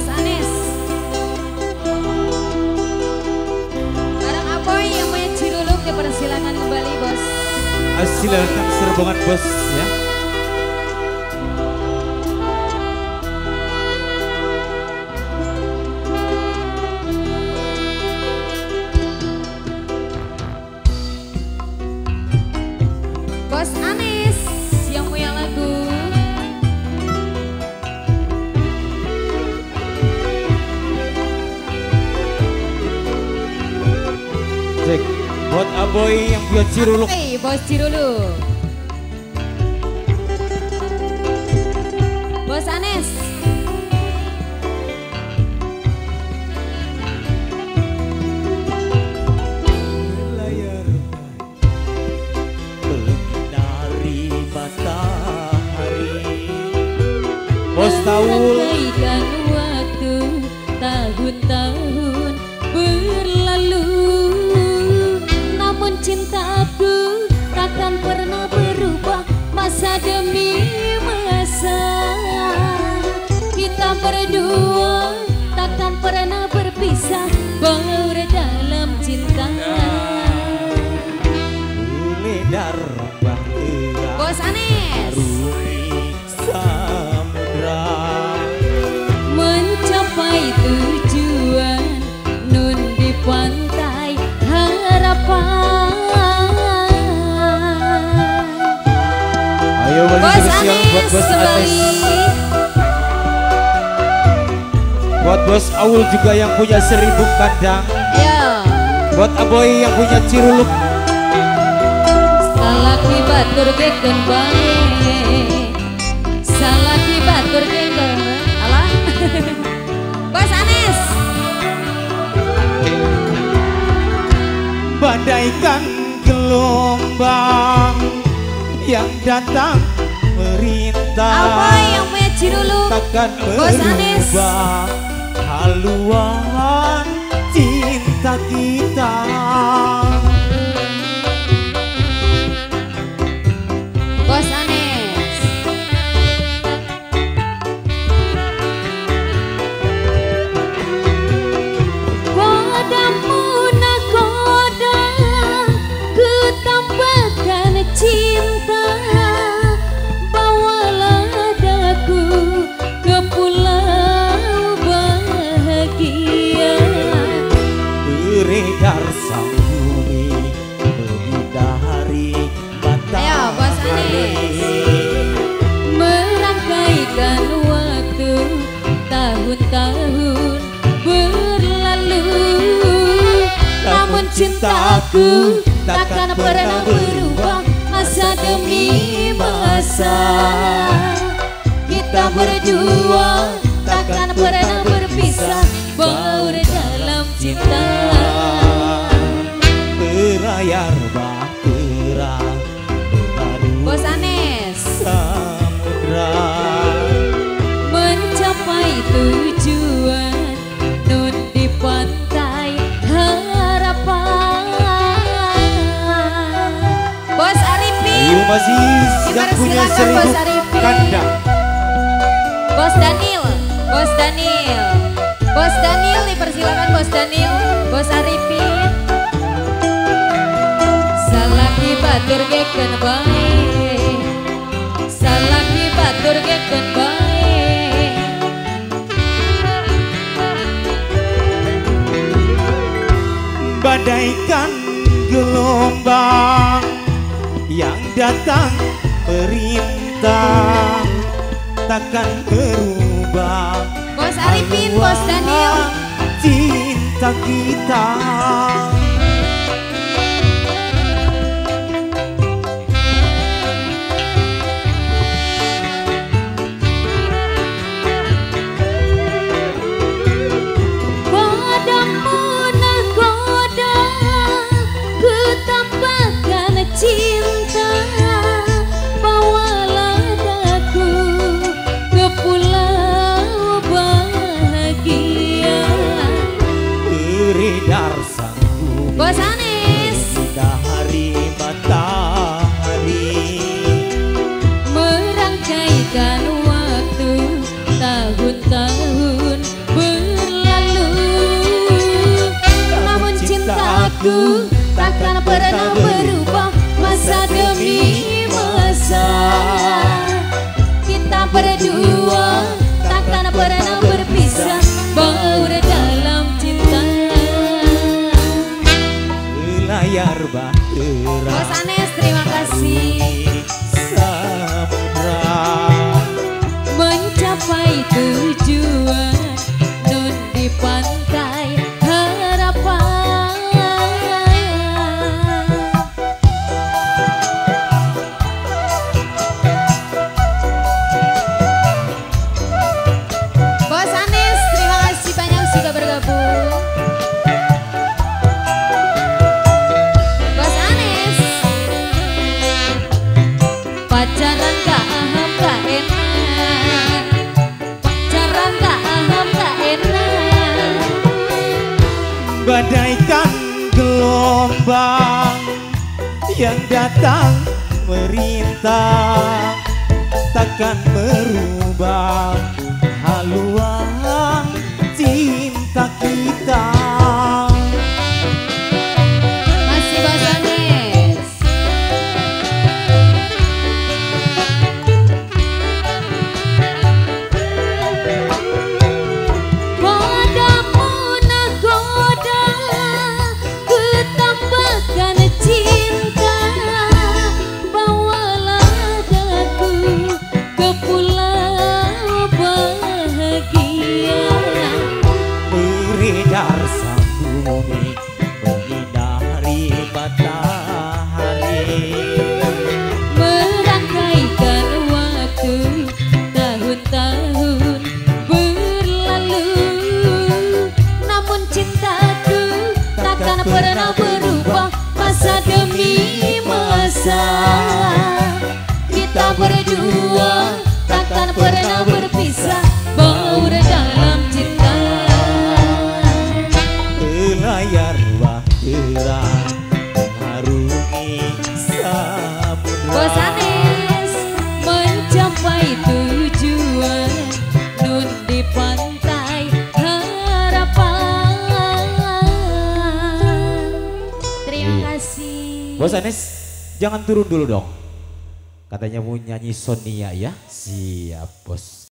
Bos Anes. Barang Apoy yang punya Ciruluk dipersilakan kembali bos. Silakan serbangan bos ya. Bos Anes yang punya lagu. Cek buat Aboy yang buat Ciruluk. Hey, bos Ciruluk. Bos Anes. Layar menari matahari. Bos Taul. Bagaikan waktu tahun-tahun berlalu, namun cintaku takkan pernah berubah masa demi masa. Kita berdua takkan pernah berpisah, baur dalam cinta. Beledar bahtera Bos Anes. arungi samudra. Mencapai tujuan nun di pantai harapan. Ayo bagi Bos spesial buat Anes Bos kembali. Anes. Buat Bos Aul juga yang punya 1000 kandang. Ya. Buat Aboy yang punya Ciruluk. Salaki batur geken bae. Salaki batur geken. Alah. Bos Anes. Badaikan gelombang yang datang merintah. Apa yang punya Ciruluk? Takkan Bos Anes. berubah haluan cinta kita. Bos Anes. Padamu nakoda ku tambahkan cinta, bawalah daku ke pulau bahagia. Beredar sang bumi menghindari Ayo, Bos Anes. Merangkaikan waktu tahun-tahun berlalu, namun cintaku takkan pernah berubah masa demi masa. Kita berdua takkan pernah berpisah, baur dalam cinta. berayar bahtera Bos Anes. samudra. Mencapai tujuan nun di pantai harapan. Bos Arifin. Ayo masih yang punya Dipersilakan, 1000 Bos Arifin. kandang. Bos Daniel. Bos Daniel. Bos Daniel dipersilakan Bos Daniel. Bos Arifin. Salaki batur geken bae. Salaki batur geken bae. Badaikan gelombang yang datang merintah, takkan berubah Bos Arifin, Bos Daniel. cinta kita. Padamu nakoda ku tambahkan cinta, bawalah daku ke pulau bahagia. Beredar sang cintaku takkan pernah berubah masa demi masa. Kita berdua takkan pernah berpisah, baur dalam cinta. Layar bahtera Bos Anes, terima kasih. Samudra Mencapai tujuan nun di pantai harapan. Bos Anes, terima kasih banyak sudah bergabung. Bos Anes, pacaran gak aham gak enak, pacaran gak aham gak enak. bagaikan gelombang yang datang merintang, takkan merubah haluan cinta kita. Masih Bos Anes. Padamu nakoda kutambahkan cinta, bawalah aku ke pulau bahagia. Beredar sang bumi menyinari matahari, Merangkaikan waktu tahun-tahun berlalu, namun cintaku takkan pernah berubah masa demi masa. Kita berdua takkan pernah berpisah, baur dalam cinta. layar bahtera mengarungi samudra. Bos Anes, mencapai tujuan nun di pantai harapan. Terima kasih. Bos Anes, jangan turun dulu dong. Katanya mau nyanyi Sonia ya. Siap bos.